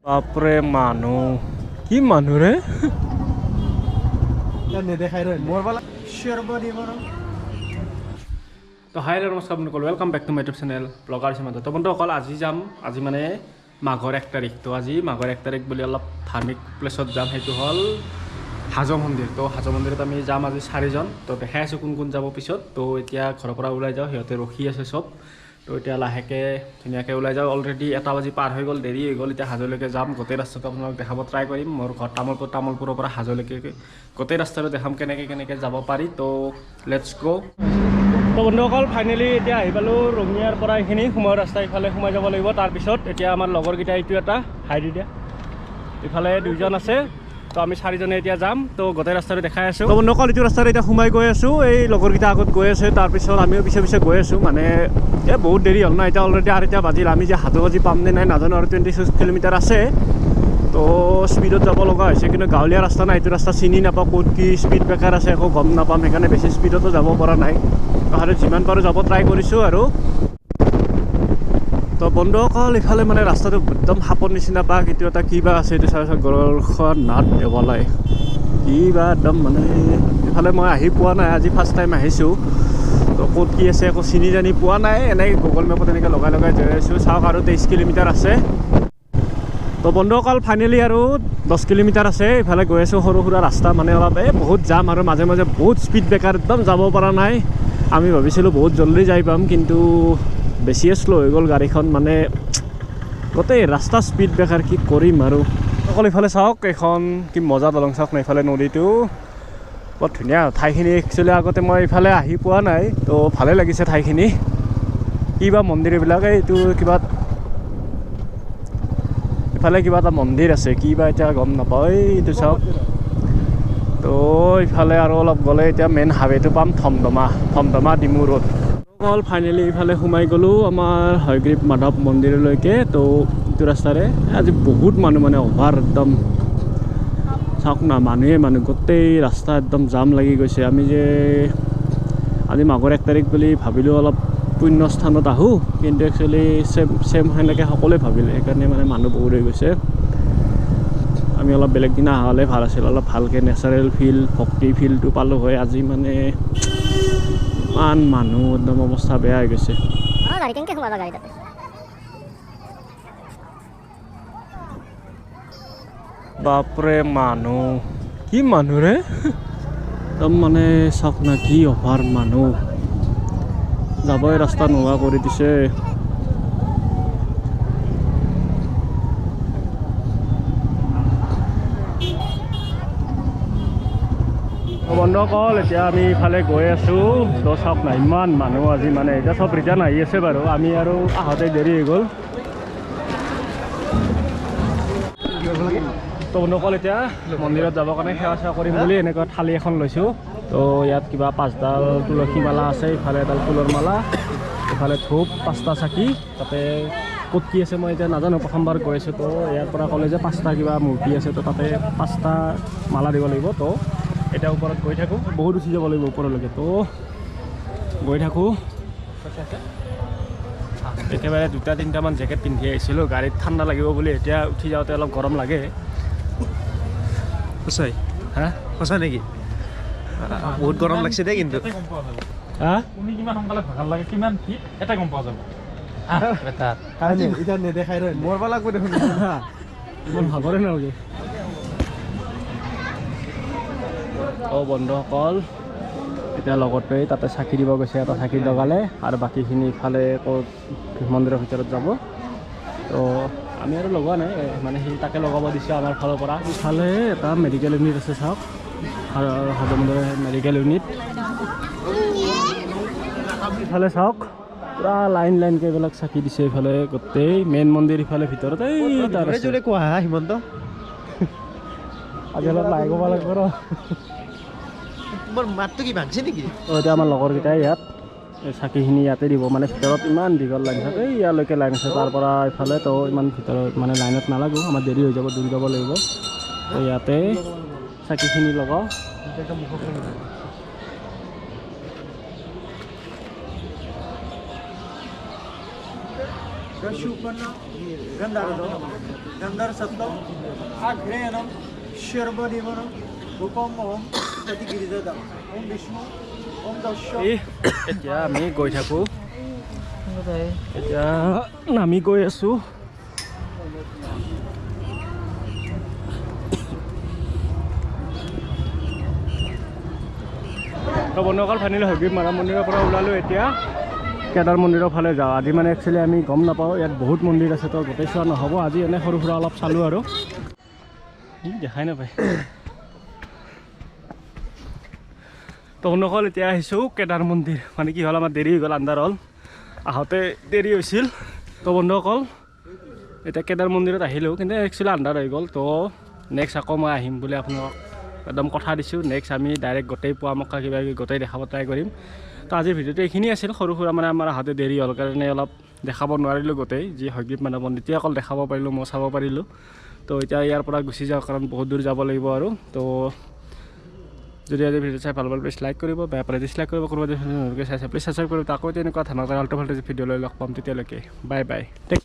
বাপৰে মানুহ কি মানুহ ৰে তো হাই নমস্কাৰ আপোনালোক welcome back to my YouTube channel blogger Seemanta তো বন্ধুসকল আজি মানে মাঘৰ 1 তাৰিখ তো আজি মাঘৰ 1 তাৰিখ বুলি অলপ ধাৰ্মিক প্লেছত যাম সেইটো হ'ল হাজো মন্দিৰ তো হাজো মন্দিৰত আমি যাম আজি 4জন তো দেখাই আছোঁ কোন কোন যাব পিছত তো এতিয়া ঘৰৰ পৰা ওলাই যাওঁ সিহঁতে ৰখি আছে চব তো এতিয়া লাহেকৈ ধুনীয়াকৈ ওলাই যাওঁ অলৰেডি 1 বাজি পাৰ হৈ গ'ল দেৰি হৈ গ'ল এতিয়া হাজোলৈকে যাম গোটেই ৰাস্তাটো আপোনালোকক দেখাব ট্ৰাই কৰিম মোৰ ঘৰ তামোলপুৰৰ পৰা হাজোলৈকে গোটেই ৰাস্তাটো দেখাম কেনেকৈ যাব পাৰি তো লেটছ গ' তো বন্ধুসকল ফাইনেলি এতিয়া আহি পালোঁ ৰঙিয়াৰ পৰা এইখিনি সোমোৱাৰ ৰাস্তা ইফালে সোমাই যাব লাগিব তাৰপিছত এতিয়া আমাৰ লগৰকেইটা এইটো এটা হাই দি দিয়া ইফালে 2জন আছে তো আমি 4জনে এতিয়া যাম তো গোটেই ৰাস্তাটো দেখাই আছোঁ তো বন্ধুসকল এইটো ৰাস্তাত এতিয়া সোমাই গৈ আছোঁ এই লগৰকেইটা আগত গৈ আছে তাৰপিছত আমিও পিছে গৈ আছোঁ মানে এই বহুত দেৰি হ'ল না এতিয়া অলৰেডি আৰু এতিয়া বাজিল আমি যে হাজো বাজি পাম নে নাই নাজানো আৰু 26 কিলোমিটাৰ আছে তো স্পীডত যাব লগা হৈছে কিন্তু গাঁৱলীয়া ৰাস্তা নাই এইটো ৰাস্তা চিনি নাপাওঁ ক'ত কি স্পীড ব্ৰেকাৰ আছে একো গম নাপাম সেইকাৰণে বেছি স্পীডতো যাব পৰা নাই আৰু যিমান পাৰোঁ যাব ট্ৰাই কৰিছোঁ আৰু তো বন্ধুসকল ইফালে মানে ৰাস্তাটো একদম সাপৰ নিচিনা পাক এইটো এটা কিবা আছে এইটো চাই গৰখনাথ দেৱালয় কিবা একদম মানে ইফালে মই আহি পোৱা নাই আজি ফাৰ্ষ্ট টাইম আহিছোঁ তো ক'ত কি আছে একো চিনি জানি পোৱা নাই এনেকৈ গুগল মেপত এনেকৈ লগাই যাই আছোঁ চাওক আৰু 23 কিলোমিটাৰ আছে তো বন্ধুসকল ফাইনেলি আৰু 10 কিলোমিটাৰ আছে ইফালে গৈ আছোঁ সৰু সুৰা ৰাস্তা মানে অলপ বহুত জাম আৰু মাজে মাজে বহুত স্পীড ব্ৰেকাৰ একদম যাব পৰা নাই আমি ভাবিছিলোঁ বহুত জল্দি যাই পাম কিন্তু বেছিয়ে শ্ল' হৈ গ'ল গাড়ীখন মানে গোটেই ৰাস্তা স্পীড ব্ৰেকাৰ কি কৰিম আৰু অকল ইফালে চাওক এইখন কি মজা দলং চাওক না ইফালে নদীটো বৰ ধুনীয়া ঠাইখিনি একচুৱেলি আগতে মই ইফালে আহি পোৱা নাই তো ভালে লাগিছে ঠাইখিনি কিবা মন্দিৰ এইবিলাক এইটো কিবা ইফালে কিবা এটা মন্দিৰ আছে কিবা এতিয়া গম নাপাওঁ এইটো চাওক তো ইফালে আৰু অলপ গ'লে এতিয়া মেইন হাইৱেটো পাম থমথমা ডিমু ৰোড অকল ফাইনেলি ইফালে সোমাই গ'লোঁ আমাৰ হয়গ্ৰীৱ মাধৱ মন্দিৰলৈকে তো এইটো ৰাস্তাৰে আজি বহুত মানুহ মানে অভাৰ একদম চাওক না মানুহ গোটেই ৰাস্তা একদম জাম লাগি গৈছে আমি যে আজি মাঘৰ 1 তাৰিখ বুলি ভাবিলোঁ অলপ পুণ্য স্থানত আহোঁ কিন্তু একচুৱেলি চেম সেনেকৈ সকলোৱে ভাবিলে সেইকাৰণে মানে মানুহ বহুত হৈ গৈছে আমি অলপ বেলেগ দিনা অহা হ'লে ভাল আছিল অলপ ভালকৈ নেচাৰেল ফিল ভক্তি ফিলটো পালোঁ হয় আজি মানে ইমান মানুহ একদম অৱস্থা বেয়া হৈ গৈছে বাপৰে মানুহ কি মানুহ ৰে একদম মানে চাওক না কি অভাৰ মানুহ যাবই ৰাস্তা নোহোৱা কৰি দিছে বন্ধুসকল এতিয়া আমি ইফালে গৈ আছোঁ তো চাওক না ইমান মানুহ আজি মানে এতিয়া চব ৰিটাৰ্ণ আহি আছে বাৰু আমি আৰু আহোঁতে দেৰি হৈ গ'ল তো বন্ধুসকল এতিয়া মন্দিৰত যাবৰ কাৰণে সেৱা কৰিম বুলি এনেকুৱা থালি এখন লৈছোঁ তো ইয়াত কিবা 5ডাল তুলসী মালা আছে ইফালে এডাল ফুলৰ মালা ইফালে ধূপ 5টা চাকি তাতে ক'ত কি আছে মই এতিয়া নাজানো প্ৰথমবাৰ গৈ আছোঁ তো ইয়াৰ পৰা ক'লে যে 5টা কিবা মূৰ্তি আছে তো তাতে 5টা মালা দিব লাগিব তো এতিয়া ওপৰত গৈ থাকোঁ বহুত উঠি যাব লাগিব ওপৰলৈকে তো গৈ থাকোঁ একেবাৰে 2-3টামান জেকেট পিন্ধি আহিছিলোঁ গাড়ীত ঠাণ্ডা লাগিব বুলি এতিয়া উঠি যাওঁতে অলপ গৰম লাগে সঁচাই হা সঁচা নেকি বহুত গৰম লাগিছে দেই কিন্তু হা তুমি কিমান সোনকালে ভাগৰ লাগে কিমান ফিট এটা গম পোৱা যাব এতিয়া নেদেখাই ৰ মৰব লাগব দেখোন ইমান ভাগৰে নালাগে বন্ধুসকল এতিয়া লগতে তাতে চাকি দিব গৈছে এটা চাকি লগালে আৰু বাকীখিনি ইফালে ক'ত মন্দিৰৰ ভিতৰত যাব তো আমি আৰু লগোৱা নাই মানে সি তাকে লগাব দিছে আমাৰ ফালৰ পৰা ইফালে এটা মেডিকেল ইউনিট আছে চাওক হাজো মন্দিৰ মেডিকেল ইউনিট ইফালে চাওক পূৰা লাইনকৈ এইবিলাক চাকি দিছে ইফালে গোটেই মেইন মন্দিৰ ইফালে ভিতৰত এই তাৰ জোৰে কোৱা হা হিমন্ত আজি অলপ লাহে ক'ব লাগিব ৰ তোমাৰ মাতটো কি ভাঙছে নেকি এতিয়া আমাৰ লগৰকেইটাই ইয়াত চাকিখিনি ইয়াতে দিব মানে ভিতৰত ইমান দীঘল লাইন থাকে এই ইয়ালৈকে লাইন আছে তাৰ পৰা ইফালে তো ইমান ভিতৰত মানে লাইনত নালাগো আমাৰ দেৰি হৈ যাব দূৰ যাব লাগিব তো ইয়াতে চাকিখিনি লগাওঁ रशुपन्न गंधारदो गंधार सत्तम आग्रेयनम शर्बनिवनम रूपम ओम प्रतिगिरिजदम ओम विष्णु ओम दश এই এতিয়া আমি গৈ থাকোঁ এতিয়া নামি গৈ আছোঁ তো বন্ধুসকল ফাইনেলি হয়গ্ৰীৱ মাধৱ মন্দিৰৰ পৰা ওলালোঁ এতিয়া কেদাৰ মন্দিৰৰ ফালে যাওঁ আজি মানে একচুৱেলি আমি গম নাপাওঁ ইয়াত বহুত মন্দিৰ আছে তো গোটেই চোৱা নহ'ব আজি এনে সৰু সুৰা অলপ চালোঁ আৰু দেখাই নাপায় তো বন্ধুসকল এতিয়া আহিছোঁ কেদাৰ মন্দিৰ মানে কি হ'ল আমাৰ দেৰি হৈ গ'ল আন্ধাৰ হ'ল আহোঁতে দেৰি হৈছিল তো বন্ধুসকল এতিয়া কেদাৰ মন্দিৰত আহিলোঁ কিন্তু একচুৱেলি আন্ধাৰ হৈ গ'ল তো নেক্সট আকৌ মই আহিম বুলি আপোনালোকক একদম কথা দিছোঁ নেক্সট আমি ডাইৰেক্ট গোটেই পোৱা মক্কা কিবা কিবি গোটেই দেখাব ট্ৰাই কৰিম তো আজিৰ ভিডিঅ'টো এইখিনি আছিল সৰু সুৰা মানে আমাৰ আহোঁতে দেৰি হ'ল কাৰণে অলপ দেখাব নোৱাৰিলোঁ গোটেই যি হয়গ্ৰীৱ মাধৱ মন্দিৰ অকল দেখাব পাৰিলোঁ মই চাব পাৰিলোঁ তো এতিয়া ইয়াৰ পৰা গুচি যাওঁ কাৰণ বহুত দূৰ যাব লাগিব আৰু তো যদি আজি ভিডিঅ' চাই ভাল প্লিজ লাইক কৰিব বেয়া পালে ডিছলাইক কৰিব কোনোবা যদি নতুনকৈ চাইছে প্লিজ ছাবস্ক্ৰাইব কৰিব আকৌ তেনেকুৱা ধামাকাৰ আল্টো ফাল্টো ভিডিঅ' লৈ লগ পাম তেতিয়ালৈকে বাই বাই